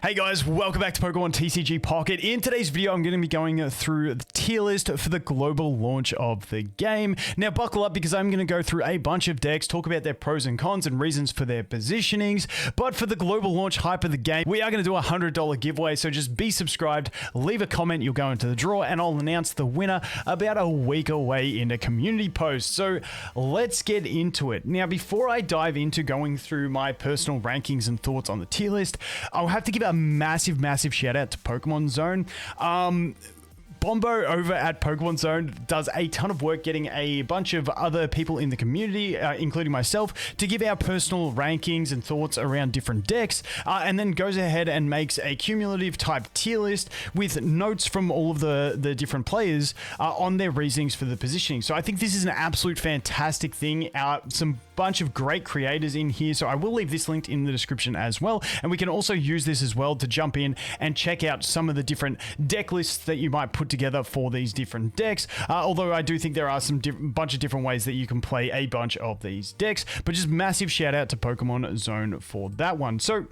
Hey guys, welcome back to Pokemon TCG Pocket. In today's video, I'm going to be going through the tier list for the global launch of the game. Now buckle up because I'm going to go through a bunch of decks, talk about their pros and cons and reasons for their positionings. But for the global launch hype of the game, we are going to do a $100 giveaway, so just be subscribed, leave a comment, you'll go into the draw, and I'll announce the winner about a week away in a community post. So let's get into it. Now, before I dive into going through my personal rankings and thoughts on the tier list, I'll have to give a massive shout out to Pokemon Zone. Bombo over at Pokemon Zone does a ton of work getting a bunch of other people in the community, including myself, to give our personal rankings and thoughts around different decks, and then goes ahead and makes a cumulative type tier list with notes from all of the different players on their reasonings for the positioning. So I think this is an absolute fantastic thing. Some bunch of great creators in here, so I will leave this linked in the description as well, and we can also use this as well to jump in and check out some of the different deck lists that you might put together for these different decks, although I do think there are some bunch of different ways that you can play a bunch of these decks, but just massive shout out to Pokemon Zone for that one. So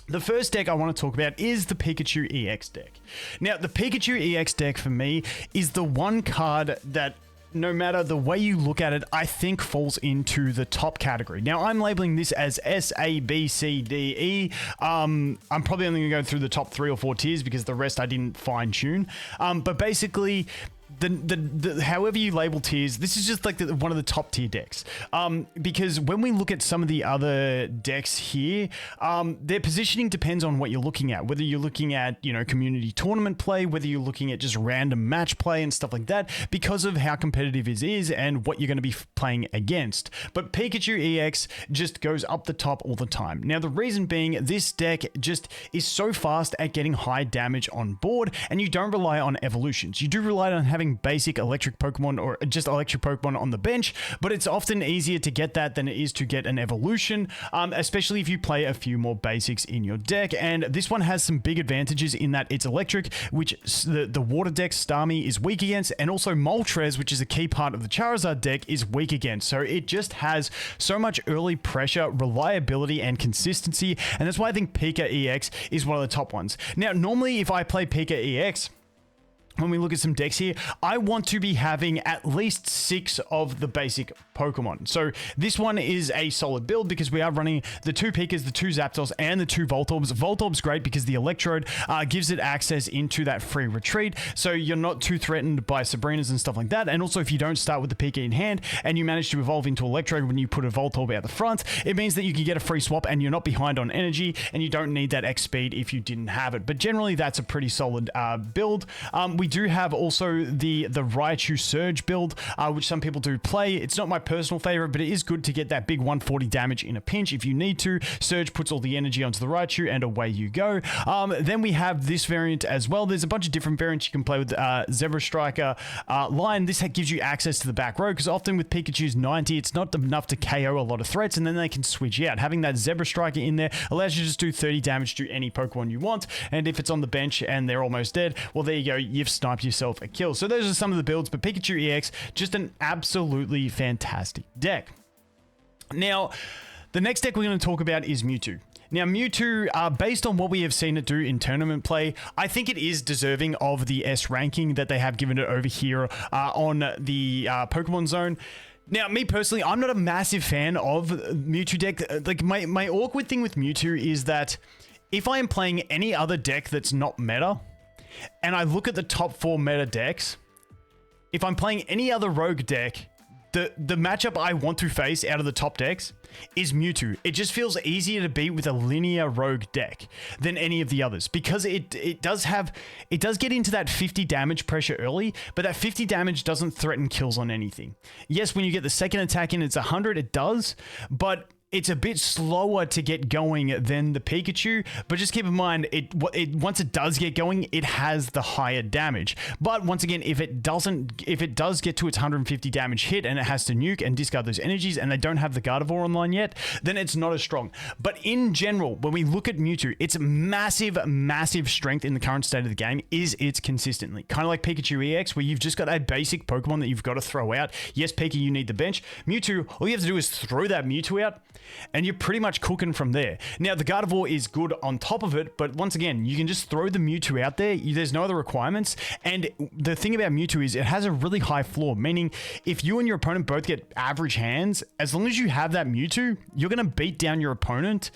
the first deck I want to talk about is the Pikachu EX deck. Now, the Pikachu EX deck for me is the one card that, no matter the way you look at it, I think falls into the top category. Now, I'm labeling this as S, A, B, C, D, E. I'm probably only going to go through the top 3 or 4 tiers because the rest I didn't fine tune. But basically, however you label tiers, this is just like one of the top tier decks. Because when we look at some of the other decks here, their positioning depends on what you're looking at. Whether you're looking at, community tournament play, whether you're looking at just random match play and stuff like that, because of how competitive it is and what you're going to be playing against. But Pikachu EX just goes up the top all the time. Now, the reason being, this deck just is so fast at getting high damage on board, and you don't rely on evolutions. You do rely on having basic electric Pokemon or just electric Pokemon on the bench, but it's often easier to get that than it is to get an evolution, especially if you play a few more basics in your deck. And this one has some big advantages in that it's electric, which the water deck Starmie is weak against, and also Moltres, which is a key part of the Charizard deck, is weak against. So it just has so much early pressure, reliability, and consistency, and that's why I think Pika EX is one of the top ones. Now, normally if I play Pika EX, when we look at some decks here, I want to be having at least 6 of the basic Pokemon. So this one is a solid build because we are running the 2 Pikas, the 2 Zapdos, and the 2 Voltorbs. Voltorb's great because the Electrode gives it access into that free retreat, so you're not too threatened by Sabrinas and stuff like that. And also, if you don't start with the Pika in hand and you manage to evolve into Electrode when you put a Voltorb out the front, it means that you can get a free swap and you're not behind on energy, and you don't need that X speed if you didn't have it. But generally, that's a pretty solid build. We do have also the Raichu Surge build, which some people do play. It's not my personal favorite, but it is good to get that big 140 damage in a pinch if you need to. Surge puts all the energy onto the Raichu, and away you go. Then we have this variant as well. There's a bunch of different variants you can play with. Zebra Striker line. This gives you access to the back row, because often with Pikachu's 90, it's not enough to KO a lot of threats, and then they can switch out. Having that Zebra Striker in there allows you to just do 30 damage to any Pokemon you want, and if it's on the bench and they're almost dead, well, there you go. You've sniped yourself a kill. So those are some of the builds, but Pikachu EX, just an absolutely fantastic deck. Now, the next deck we're going to talk about is Mewtwo. Now, Mewtwo, based on what we have seen it do in tournament play, I think it is deserving of the S ranking that they have given it over here on the Pokemon Zone. Now, me personally, I'm not a massive fan of Mewtwo deck. Like, my awkward thing with Mewtwo is that if I am playing any other deck that's not meta, and I look at the top 4 meta decks, if I'm playing any other rogue deck, the matchup I want to face out of the top decks is Mewtwo. It just feels easier to beat with a linear rogue deck than any of the others, because it does get into that 50 damage pressure early, but that 50 damage doesn't threaten kills on anything. Yes, when you get the second attack in, it's 100, it does, but it's a bit slower to get going than the Pikachu, but just keep in mind, once it does get going, it has the higher damage. But once again, if it does get to its 150 damage hit and it has to nuke and discard those energies, and they don't have the Gardevoir online yet, then it's not as strong. But in general, when we look at Mewtwo, its massive strength in the current state of the game is its consistently. Kind of like Pikachu EX, where you've just got a basic Pokemon that you've got to throw out. Yes, Pika, you need the bench. Mewtwo, all you have to do is throw that Mewtwo out, and you're pretty much cooking from there. Now, the Gardevoir is good on top of it, but once again, you can just throw the Mewtwo out there. There's no other requirements, and the thing about Mewtwo is it has a really high floor, meaning if you and your opponent both get average hands, as long as you have that Mewtwo, you're going to beat down your opponent,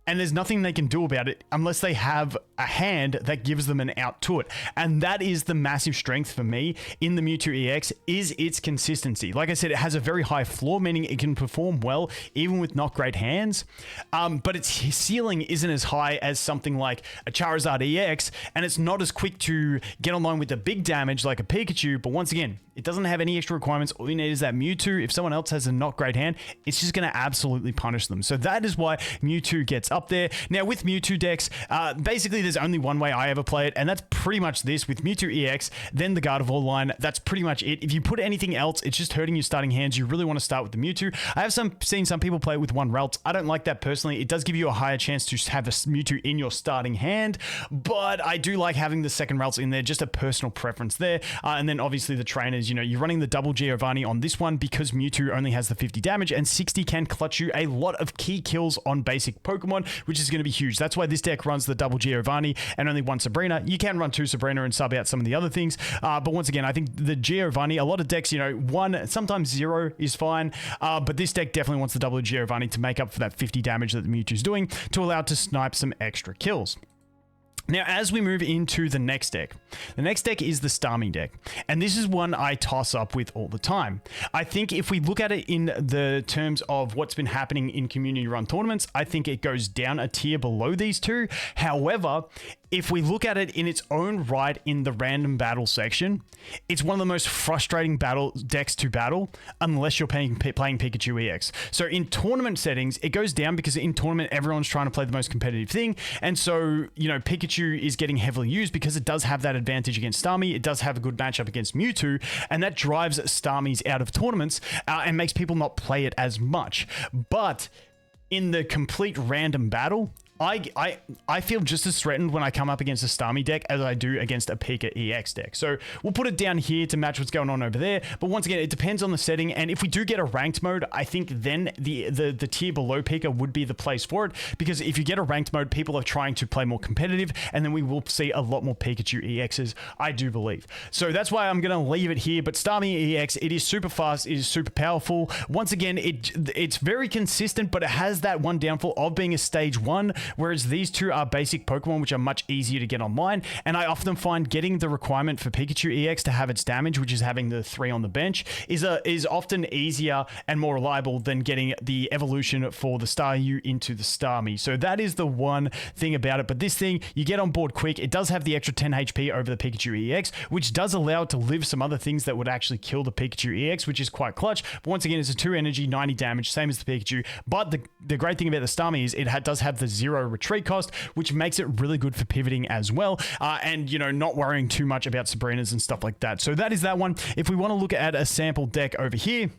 and there's nothing they can do about it unless they have a hand that gives them an out to it. And that is the massive strength for me in the Mewtwo EX, is its consistency. Like I said, it has a very high floor, meaning it can perform well even with not great hands. But its ceiling isn't as high as something like a Charizard EX, and it's not as quick to get online with the big damage like a Pikachu. But once again, it doesn't have any extra requirements. All you need is that Mewtwo. If someone else has a not great hand, it's just going to absolutely punish them. So that is why Mewtwo gets up there. Now, with Mewtwo decks, basically there's only one way I ever play it, and that's pretty much this with Mewtwo EX, then the Gardevoir line. That's pretty much it. If you put anything else, it's just hurting your starting hands. You really want to start with the Mewtwo. I have seen some people play it with one Ralts. I don't like that personally. It does give you a higher chance to have a Mewtwo in your starting hand, but I do like having the second Ralts in there, just a personal preference there. And then obviously the trainers, you're running the double Giovanni on this one because Mewtwo only has the 50 damage, and 60 can clutch you a lot of key kills on basic Pokemon, which is going to be huge. That's why this deck runs the double Giovanni and only one Sabrina. You can run two Sabrina and sub out some of the other things. But once again, I think the Giovanni, a lot of decks, one, sometimes zero is fine. But this deck definitely wants the double Giovanni to make up for that 50 damage that the Mewtwo's doing to allow it to snipe some extra kills. Now, as we move into the next deck is the Starmie deck, and this is one I toss up with all the time. I think if we look at it in the terms of what's been happening in community run tournaments, I think it goes down a tier below these two. However, if we look at it in its own right in the random battle section, it's one of the most frustrating decks to battle unless you're playing Pikachu EX. So in tournament settings, it goes down because in tournament, everyone's trying to play the most competitive thing. And so, Pikachu is getting heavily used because it does have that advantage against Starmie. It does have a good matchup against Mewtwo, and that drives Starmies out of tournaments and makes people not play it as much. But in the complete random battle, I feel just as threatened when I come up against a Starmie deck as I do against a Pika EX deck. So we'll put it down here to match what's going on over there. But once again, it depends on the setting. And if we do get a ranked mode, I think then the tier below Pika would be the place for it. Because if you get a ranked mode, people are trying to play more competitive. And then we will see a lot more Pikachu EXs, I do believe. So that's why I'm going to leave it here. But Starmie EX, it is super fast. It is super powerful. Once again, it's very consistent, but it has that one downfall of being a stage 1. Whereas these two are basic Pokemon, which are much easier to get online. And I often find getting the requirement for Pikachu EX to have its damage, which is having the 3 on the bench, is often easier and more reliable than getting the evolution for the Staryu into the Starmie. So that is the one thing about it. But this thing, you get on board quick. It does have the extra 10 HP over the Pikachu EX, which does allow it to live some other things that would actually kill the Pikachu EX, which is quite clutch. But once again, it's a 2 energy, 90 damage, same as the Pikachu. But the great thing about the Starmie is it does have the 0 retreat cost, which makes it really good for pivoting as well, and not worrying too much about Sabrinas and stuff like that. So that is that one. If we want to look at a sample deck over here,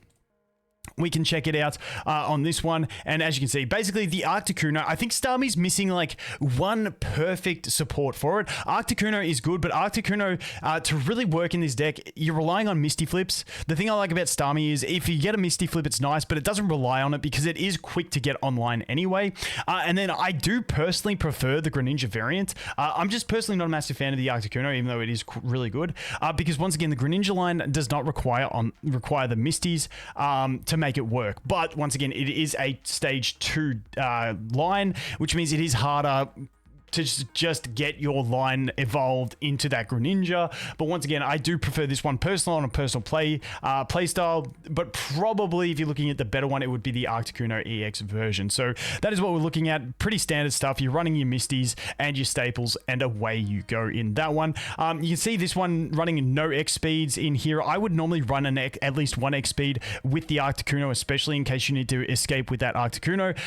we can check it out on this one. And as you can see, basically the Articuno, I think Starmie's missing like one perfect support for it. Articuno is good, but Articuno, to really work in this deck, you're relying on Misty Flips. The thing I like about Starmie is if you get a Misty Flip, it's nice, but it doesn't rely on it because it is quick to get online anyway. And then I do personally prefer the Greninja variant. I'm just personally not a massive fan of the Articuno, even though it is really good, because once again, the Greninja line does not require the Misties to make it work. But once again, it is a stage 2 line, which means it is harder to just get your line evolved into that Greninja. But once again, I do prefer this one personally on a personal play style, but probably if you're looking at the better one, it would be the Articuno EX version. So that is what we're looking at. Pretty standard stuff. You're running your Misties and your Staples, and away you go in that one. You can see this one running no X speeds in here. I would normally run at least 1 X speed with the Articuno, especially in case you need to escape with that Articuno.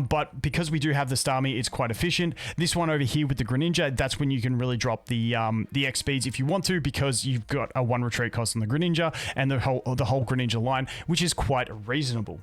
But because we do have the Starmie, it's quite efficient. This one over here with the Greninja, that's when you can really drop the X speeds if you want to, because you've got a 1 retreat cost on the Greninja and the whole Greninja line, which is quite reasonable.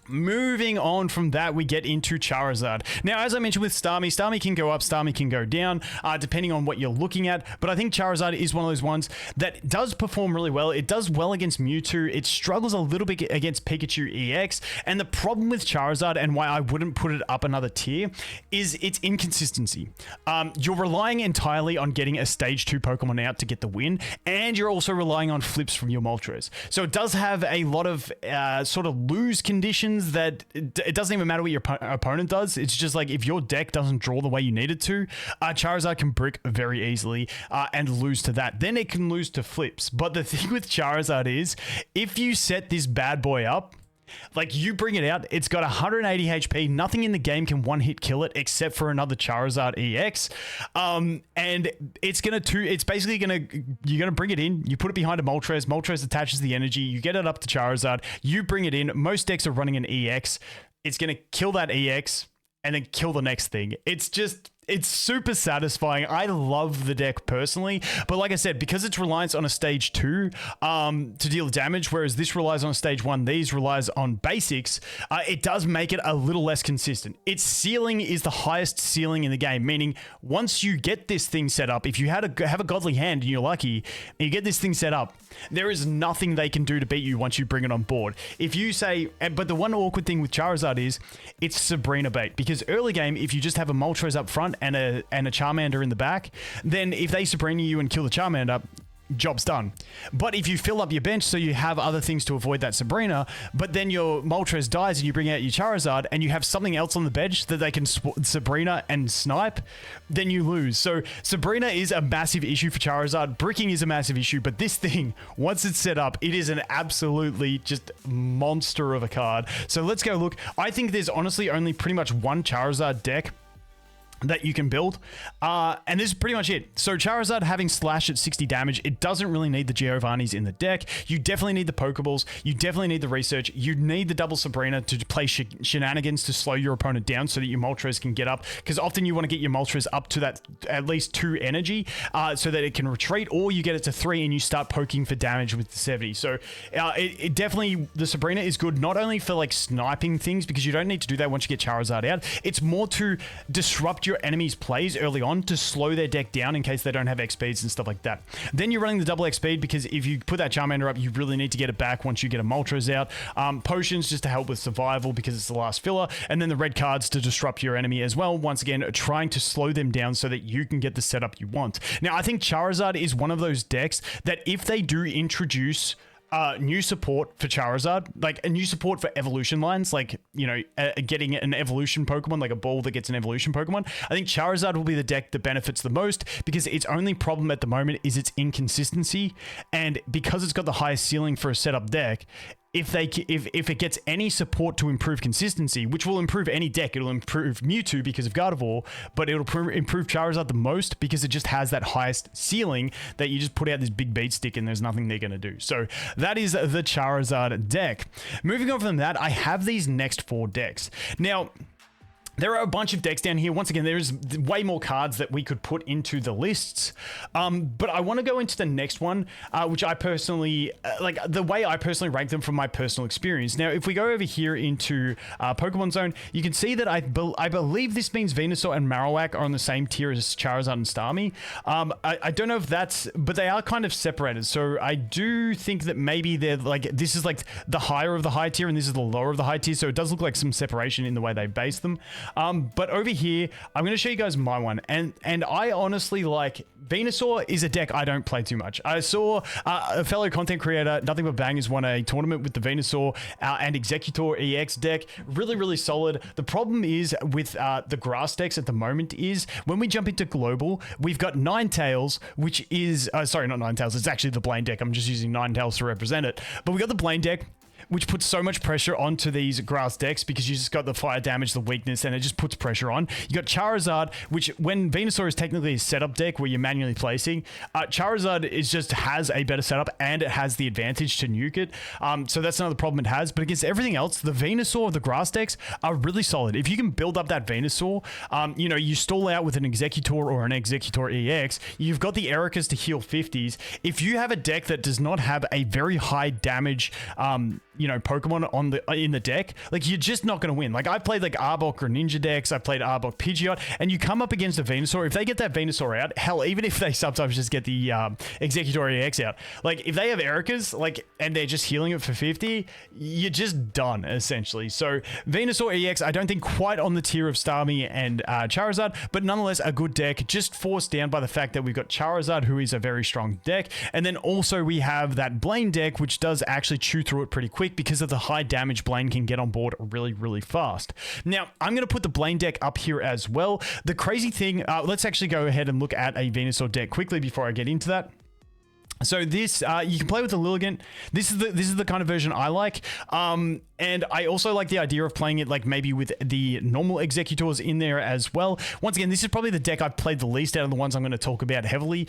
Moving on from that, we get into Charizard. Now, as I mentioned with Starmie, Starmie can go up, Starmie can go down, depending on what you're looking at. But I think Charizard is one of those ones that does perform really well. It does well against Mewtwo. It struggles a little bit against Pikachu EX. And the problem with Charizard, and why I wouldn't put it up another tier, is its inconsistency. You're relying entirely on getting a Stage 2 Pokemon out to get the win, and you're also relying on flips from your Moltres. So it does have a lot of sort of lose conditions that it doesn't even matter what your opponent does. It's just like if your deck doesn't draw the way you need it to, Charizard can brick very easily and lose to that. Then it can lose to flips. But the thing with Charizard is, if you set this bad boy up, like you bring it out, it's got 180 HP. Nothing in the game can one-hit kill it except for another Charizard EX. And it's basically you're gonna bring it in. You put it behind a Moltres. Moltres attaches the energy. You get it up to Charizard. You bring it in. Most decks are running an EX. It's gonna kill that EX and then kill the next thing. It's super satisfying. I love the deck personally, but like I said, because it's reliance on a stage 2 to deal damage, whereas this relies on a stage 1, these relies on basics, it does make it a little less consistent. Its ceiling is the highest ceiling in the game, meaning once you get this thing set up, if you have a godly hand and you're lucky, and you get this thing set up, there is nothing they can do to beat you once you bring it on board. If you say, but the one awkward thing with Charizard is it's Sabrina bait, because early game, if you just have a Moltres up front and a Charmander in the back, then if they Sabrina you and kill the Charmander, job's done. But if you fill up your bench so you have other things to avoid that Sabrina, but then your Moltres dies and you bring out your Charizard and you have something else on the bench that they can Sabrina and snipe, then you lose. So Sabrina is a massive issue for Charizard. Bricking is a massive issue, but this thing, once it's set up, it is an absolutely just monster of a card. So let's go look. I think there's honestly only pretty much one Charizard deck that you can build, and this is pretty much it. So Charizard having slash at 60 damage, it doesn't really need the Giovannis in the deck. You definitely need the Pokeballs, you definitely need the research, you need the double Sabrina to play shenanigans to slow your opponent down so that your Moltres can get up, because often you want to get your Moltres up to that at least 2 energy so that it can retreat, or you get it to 3 and you start poking for damage with the 70. So it definitely, the Sabrina is good not only for like sniping things, because you don't need to do that once you get Charizard out, it's more to disrupt your enemies' plays early on to slow their deck down in case they don't have X speeds and stuff like that. Then you're running the double X speed, because if you put that Charmander up, you really need to get it back once you get a Moltres out. Potions just to help with survival because it's the last filler, and then the red cards to disrupt your enemy as well, once again trying to slow them down so that you can get the setup you want. Now I think Charizard is one of those decks that if they do introduce new support for Charizard, like a new support for evolution lines, like, you know, getting an evolution Pokemon, like a ball that gets an evolution Pokemon, I think Charizard will be the deck that benefits the most, because its only problem at the moment is its inconsistency, and because it's got the highest ceiling for a setup deck, if it gets any support to improve consistency, which will improve any deck, it'll improve Mewtwo because of Gardevoir, but it'll improve Charizard the most because it just has that highest ceiling that you just put out this big beat stick and there's nothing they're going to do. So that is the Charizard deck. Moving on from that, I have these next 4 decks. Now, there are a bunch of decks down here. Once again, there's way more cards that we could put into the lists. But I want to go into the next one, which I personally, like the way I personally rank them from my personal experience. Now, if we go over here into Pokemon Zone, you can see that I believe this means Venusaur and Marowak are on the same tier as Charizard and Starmie. I don't know if that's, but they are kind of separated. So I do think that maybe they're like, this is like the higher of the high tier and this is the lower of the high tier. So it does look like some separation in the way they base them. But over here, I'm going to show you guys my one. And I honestly like Venusaur is a deck I don't play too much. I saw a fellow content creator, Nothing But Bangers, won a tournament with the Venusaur and Executor EX deck. Really, really solid. The problem is with the grass decks at the moment is when we jump into global, we've got Ninetales, which is, sorry, not Ninetales, it's actually the Blaine deck. I'm just using Ninetales to represent it. But we got the Blaine deck, which puts so much pressure onto these grass decks because you just got the fire damage, the weakness, and it just puts pressure on. You got Charizard, which when Venusaur is technically a setup deck where you're manually placing, Charizard just has a better setup and it has the advantage to nuke it. So that's another problem it has. But against everything else, the Venusaur of the grass decks are really solid. If you can build up that Venusaur, you know, you stall out with an Executor or an Executor EX, you've got the Ericas to heal 50s. If you have a deck that does not have a very high damage you know, Pokemon on the in the deck, like you're just not going to win. Like I've played like Arbok Greninja decks, I've played Arbok Pidgeot, and you come up against a Venusaur. If they get that Venusaur out, hell, even if they sometimes just get the Executor EX out, like if they have Ericas, like, and they're just healing it for 50, you're just done essentially. So Venusaur EX, I don't think quite on the tier of Starmie and Charizard, but nonetheless a good deck, just forced down by the fact that we've got Charizard, who is a very strong deck, and then also we have that Blaine deck, which does actually chew through it pretty quick because of the high damage Blaine can get on board really fast. Now, I'm going to put the Blaine deck up here as well. The crazy thing, let's actually go ahead and look at a Venusaur deck quickly before I get into that. So this, you can play with the Lilligant. This is the kind of version I like. And I also like the idea of playing it like maybe with the normal Executors in there as well. Once again, this is probably the deck I've played the least out of the ones I'm going to talk about heavily.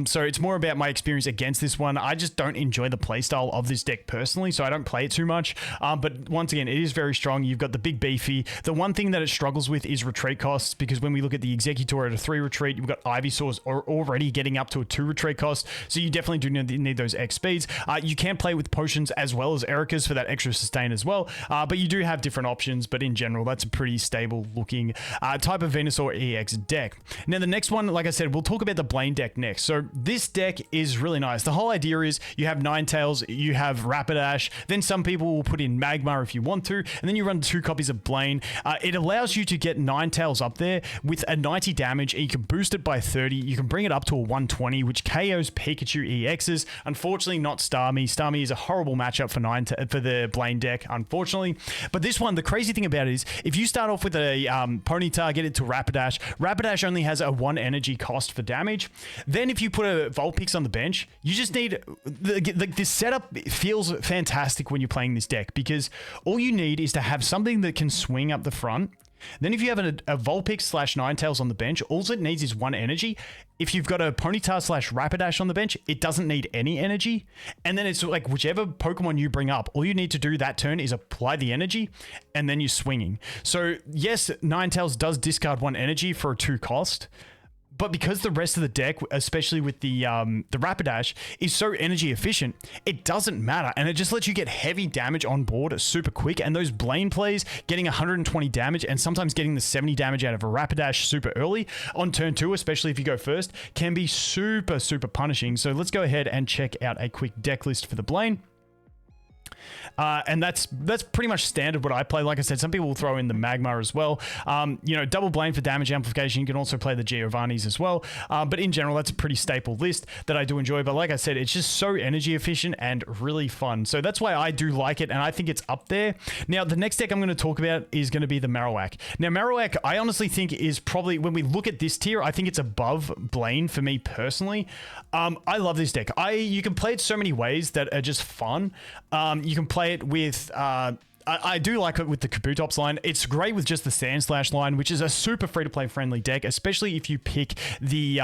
So it's more about my experience against this one. I just don't enjoy the playstyle of this deck personally, so I don't play it too much. But once again, it is very strong. You've got the big beefy. The one thing that it struggles with is retreat costs, because when we look at the Executor at a 3 retreat, you've got Ivysaurs already getting up to a 2 retreat cost. So you definitely do need those X speeds. You can play with potions as well as Ericas for that extra sustain as well. But you do have different options, but in general, that's a pretty stable looking type of Venusaur EX deck. Now, the next one, like I said, we'll talk about the Blaine deck next. So this deck is really nice. The whole idea is you have Ninetales, you have Rapidash, then some people will put in Magmar if you want to, and then you run 2 copies of Blaine. It allows you to get Ninetales up there with a 90 damage, and you can boost it by 30. You can bring it up to a 120, which KOs Pikachu EXs. Unfortunately, not Starmie. Starmie is a horrible matchup for the Blaine deck, unfortunately. But this one, the crazy thing about it is, if you start off with a Ponyta, get it to Rapidash, Rapidash only has a 1 energy cost for damage. Then if you put a Vulpix on the bench, you just need... this setup feels fantastic when you're playing this deck, because all you need is to have something that can swing up the front. Then if you have a Vulpix / Ninetales on the bench, all it needs is 1 energy. If you've got a Ponyta / Rapidash on the bench, it doesn't need any energy. And then it's like whichever Pokemon you bring up, all you need to do that turn is apply the energy, and then you're swinging. So yes, Ninetales does discard 1 energy for a 2 cost, but because the rest of the deck, especially with the Rapidash, is so energy efficient, it doesn't matter. And it just lets you get heavy damage on board super quick. And those Blaine plays, getting 120 damage and sometimes getting the 70 damage out of a Rapidash super early on turn 2, especially if you go first, can be super punishing. So let's go ahead and check out a quick deck list for the Blaine. And that's pretty much standard what I play. Like I said, some people will throw in the Magmar as well. You know, double Blaine for damage amplification. You can also play the Giovanni's as well. But in general, that's a pretty staple list that I do enjoy. But like I said, it's just so energy efficient and really fun. So that's why I do like it, and I think it's up there. Now, the next deck I'm going to talk about is going to be the Marowak. Now, Marowak, I honestly think is probably, when we look at this tier, I think it's above Blaine for me personally. I love this deck. You can play it so many ways that are just fun. You can play it with... I do like it with the Kabutops line. It's great with just the Sandslash line, which is a super free-to-play friendly deck, especially if you pick the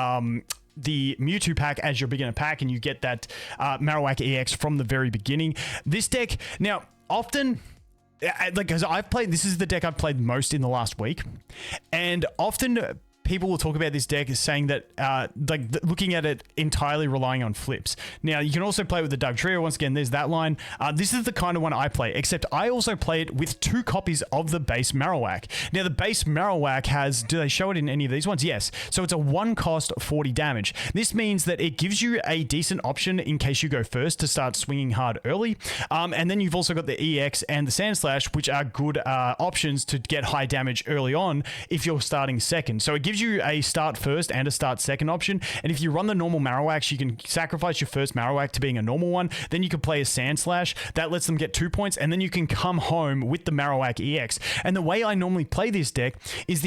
Mewtwo pack as your beginner pack and you get that Marowak EX from the very beginning. This deck, now, often... like, because this is the deck I've played most in the last week, and often people will talk about this deck as saying that, looking at it entirely relying on flips. Now, you can also play with the Dugtrio. Once again, there's that line. This is the kind of one I play, except I also play it with 2 copies of the base Marowak. Now, the base Marowak has, do they show it in any of these ones? Yes. So it's a 1 cost 40 damage. This means that it gives you a decent option in case you go first to start swinging hard early. And then you've also got the EX and the Sandslash, which are good options to get high damage early on if you're starting second. So it gives you a start first and a start second option. And if you run the normal Marowaks, you can sacrifice your first Marowak to being a normal one. Then you can play a Sandslash. That lets them get 2 points. And then you can come home with the Marowak EX. And the way I normally play this deck is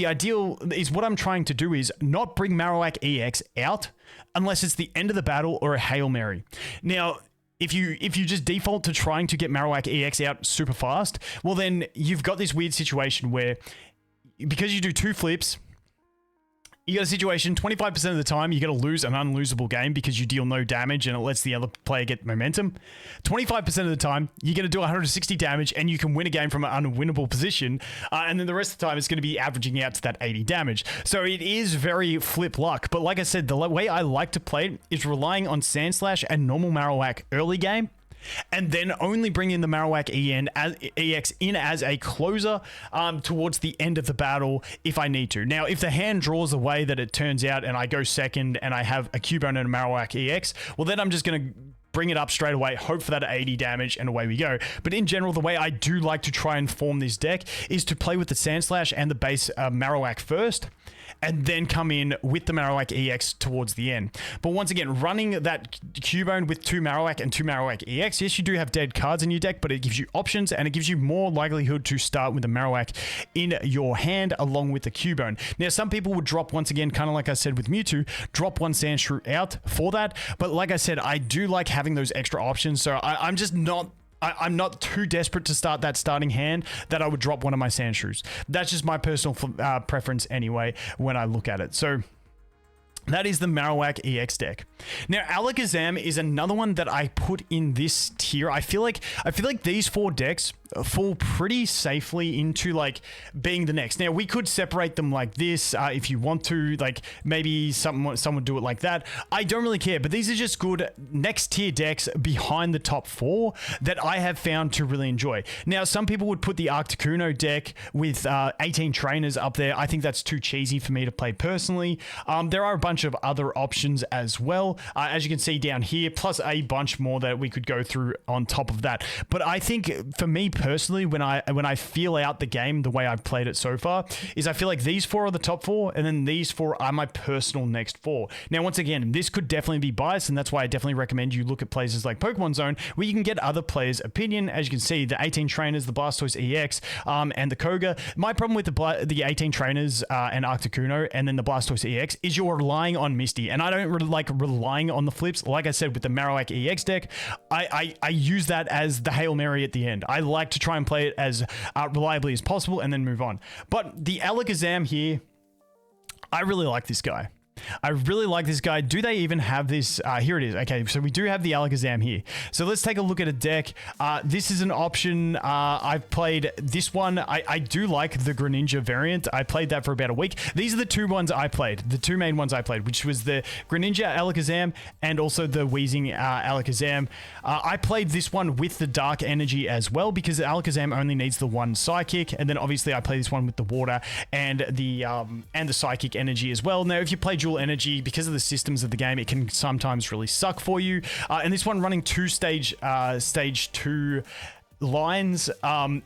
what I'm trying to do is not bring Marowak EX out unless it's the end of the battle or a Hail Mary. Now, if you just default to trying to get Marowak EX out super fast, well then you've got this weird situation where, because you do 2 flips, you got a situation 25% of the time you're going to lose an unlosable game because you deal no damage and it lets the other player get momentum. 25% of the time you're going to do 160 damage and you can win a game from an unwinnable position. And then the rest of the time it's going to be averaging out to that 80 damage. So it is very flip luck. But like I said, the way I like to play it is relying on Sandslash and normal Marowak early game. and then only bring in the Marowak EX in as a closer towards the end of the battle if I need to. Now, if the hand draws the way that it turns out and I go second and I have a Cubone and a Marowak EX, well, then I'm just going to bring it up straight away, hope for that 80 damage, and away we go. But in general, the way I do like to try and form this deck is to play with the Sandslash and the base Marowak first, and then come in with the Marowak EX towards the end. But once again, running that Cubone with 2 Marowak and 2 Marowak EX, yes, you do have dead cards in your deck, but it gives you options, and it gives you more likelihood to start with the Marowak in your hand along with the Cubone. Now, some people would drop, once again, kind of like I said with Mewtwo, drop one Sandshrew out for that. But like I said, I do like having those extra options, so I'm just not... I'm not too desperate to start that starting hand that I would drop one of my Sandshrews. That's just my personal preference anyway when I look at it. So that is the Marowak EX deck. Now, Alakazam is another one that I put in this tier. I feel like these 4 decks fall pretty safely into like being the next. Now, we could separate them like this if you want to, like maybe someone would do it like that. I don't really care, but these are just good next tier decks behind the top 4 that I have found to really enjoy. Now, some people would put the Articuno deck with 18 trainers up there. I think that's too cheesy for me to play personally. There are a bunch of other options as well, as you can see down here, plus a bunch more that we could go through on top of that. But I think for me personally, when I feel out the game the way I've played it so far, is I feel like these 4 are the top 4, and then these 4 are my personal next 4. Now, once again, this could definitely be biased, and that's why I definitely recommend you look at places like Pokemon Zone, where you can get other players' opinion. As you can see, the 18 trainers, the Blastoise EX, and the Koga. My problem with the 18 trainers and Articuno, and then the Blastoise EX, is you're relying on Misty, and I don't really like relying on the flips. Like I said, with the Marowak EX deck, I use that as the Hail Mary at the end. I like to try and play it as reliably as possible and then move on. But the Alakazam here, I really like this guy. I really like this guy. Do they even have this? Here it is. Okay, so we do have the Alakazam here. So let's take a look at a deck. This is an option. I've played this one. I do like the Greninja variant. I played that for about a week. These are the 2 ones I played. The 2 main ones I played, which was the Greninja Alakazam and also the Wheezing Alakazam. I played this one with the Dark Energy as well, because the Alakazam only needs the 1 Psychic, and then obviously I play this one with the Water and the Psychic Energy as well. Now, if you play Dual Energy, because of the systems of the game, it can sometimes really suck for you. And this one running 2 stage 2 lines,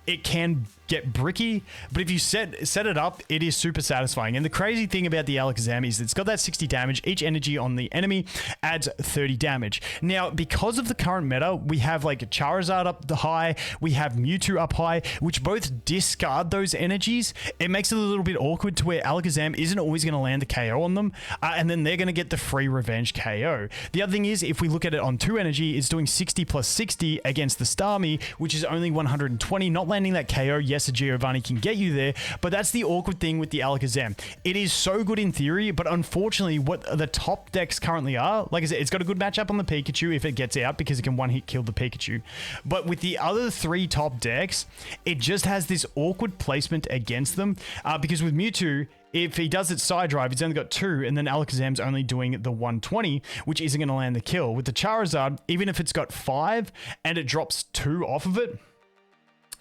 it can get bricky, but if you set it up, it is super satisfying. And the crazy thing about the Alakazam is it's got that 60 damage. Each energy on the enemy adds 30 damage. Now, because of the current meta, we have like Charizard up the high, we have Mewtwo up high, which both discard those energies. It makes it a little bit awkward to where Alakazam isn't always going to land the KO on them, and then they're going to get the free revenge KO. The other thing is, if we look at it on 2 energy, it's doing 60 plus 60 against the Starmie, which is only 120, not landing that KO. Yes, a Giovanni can get you there, but that's the awkward thing with the Alakazam. It is so good in theory, but unfortunately, what the top decks currently are, like I said, it's got a good matchup on the Pikachu if it gets out, because it can one-hit kill the Pikachu. But with the other 3 top decks, it just has this awkward placement against them, because with Mewtwo, if he does its side drive, he's only got 2, and then Alakazam's only doing the 120, which isn't going to land the kill. With the Charizard, even if it's got 5 and it drops 2 off of it,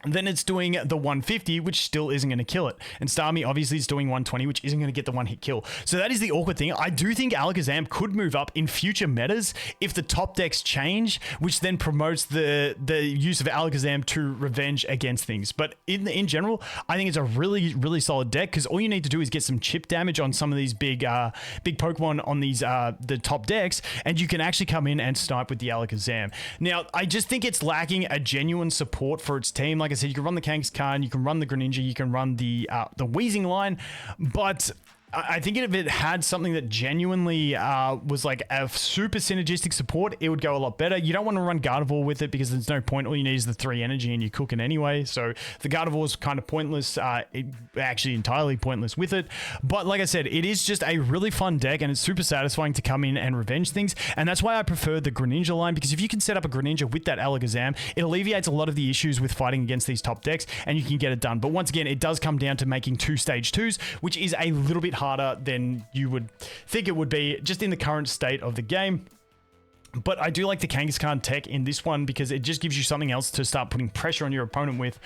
then it's doing the 150, which still isn't going to kill it. And Starmie obviously is doing 120, which isn't going to get the 1-hit kill. So that is the awkward thing. I do think Alakazam could move up in future metas if the top decks change, which then promotes the use of Alakazam to revenge against things. But in general, I think it's a really, really solid deck, because all you need to do is get some chip damage on some of these big Pokemon on these the top decks, and you can actually come in and snipe with the Alakazam. Now, I just think it's lacking a genuine support for its team. Like I said, you can run the Kangaskhan, you can run the Greninja, you can run the Wheezing line, but I think if it had something that genuinely was like a super synergistic support, it would go a lot better. You don't want to run Gardevoir with it because there's no point. All you need is the 3 energy and you're cooking anyway. So the Gardevoir is kind of pointless, actually entirely pointless with it. But like I said, it is just a really fun deck and it's super satisfying to come in and revenge things. And that's why I prefer the Greninja line, because if you can set up a Greninja with that Alakazam, it alleviates a lot of the issues with fighting against these top decks and you can get it done. But once again, it does come down to making 2 stage 2s, which is a little bit harder than you would think it would be just in the current state of the game. But I do like the Kangaskhan tech in this one because it just gives you something else to start putting pressure on your opponent with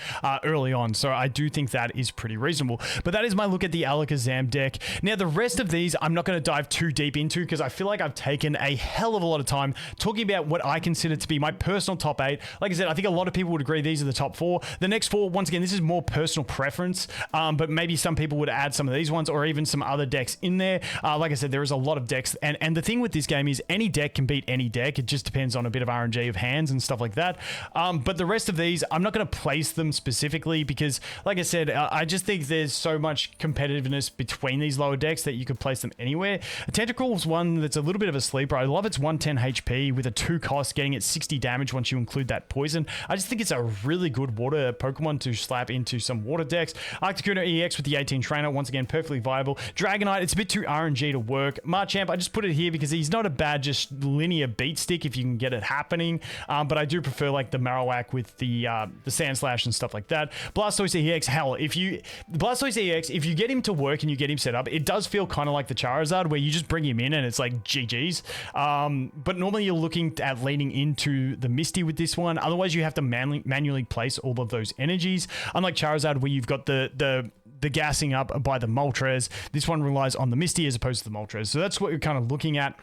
early on. So I do think that is pretty reasonable. But that is my look at the Alakazam deck. Now, the rest of these, I'm not going to dive too deep into because I feel like I've taken a hell of a lot of time talking about what I consider to be my personal top 8. Like I said, I think a lot of people would agree these are the top 4. The next 4, once again, this is more personal preference, but maybe some people would add some of these ones or even some other decks in there. Like I said, there is a lot of decks. And the thing with this game is any deck can beat any deck. It just depends on a bit of RNG of hands and stuff like that. But the rest of these, I'm not going to place them specifically because, like I said, I just think there's so much competitiveness between these lower decks that you could place them anywhere. Tentacruel's one that's a little bit of a sleeper. I love its 110 HP with a 2 cost, getting it 60 damage once you include that poison. I just think it's a really good water Pokemon to slap into some water decks. Articuno EX with the 18 trainer, once again, perfectly viable. Dragonite, it's a bit too RNG to work. Marchamp, I just put it here because he's not a bad just linear beat stick if you can get it happening, but I do prefer like the Marowak with the Sandslash and stuff like that. Blastoise EX, hell, Blastoise EX, if you get him to work and you get him set up, it does feel kind of like the Charizard where you just bring him in and it's like GG's. But normally you're looking at leaning into the Misty with this one. Otherwise you have to manually place all of those energies. Unlike Charizard where you've got the gassing up by the Moltres, this one relies on the Misty as opposed to the Moltres. So that's what you're kind of looking at.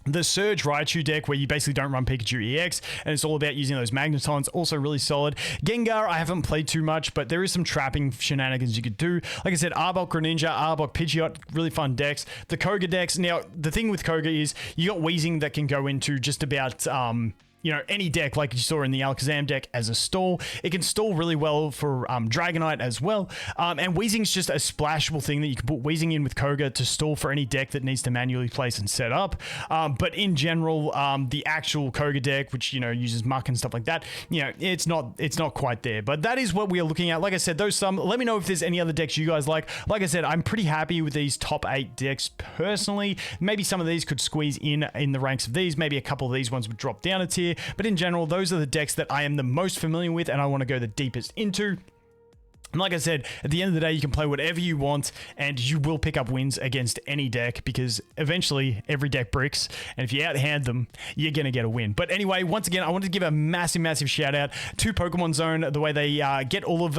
The Surge Raichu deck, where you basically don't run Pikachu EX, and it's all about using those Magnetons, also really solid. Gengar, I haven't played too much, but there is some trapping shenanigans you could do. Like I said, Arbok Greninja, Arbok Pidgeot, really fun decks. The Koga decks, now, the thing with Koga is you got Weezing that can go into just about... you know, any deck like you saw in the Alakazam deck as a stall. It can stall really well for Dragonite as well. And Weezing's just a splashable thing that you can put Weezing in with Koga to stall for any deck that needs to manually place and set up. But in general, the actual Koga deck, which, you know, uses Muck and stuff like that, you know, it's not quite there. But that is what we are looking at. Like I said, those some. Let me know if there's any other decks you guys like. Like I said, I'm pretty happy with these top 8 decks personally. Maybe some of these could squeeze in the ranks of these. Maybe a couple of these ones would drop down a tier. But in general, those are the decks that I am the most familiar with and I want to go the deepest into. And like I said, at the end of the day, you can play whatever you want and you will pick up wins against any deck because eventually every deck bricks. And if you outhand them, you're going to get a win. But anyway, once again, I wanted to give a massive shout out to Pokemon Zone, the way they get all of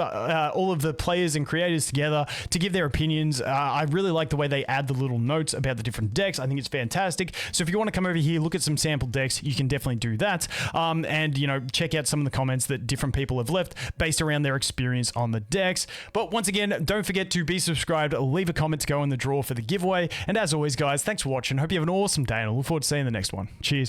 the players and creators together to give their opinions. I really like the way they add the little notes about the different decks. I think it's fantastic. So if you want to come over here, look at some sample decks, you can definitely do that. And, you know, check out some of the comments that different people have left based around their experience on the decks. But once again, don't forget to be subscribed, leave a comment to go in the draw for the giveaway. And as always, guys, thanks for watching. Hope you have an awesome day and I look forward to seeing you in the next one. Cheers.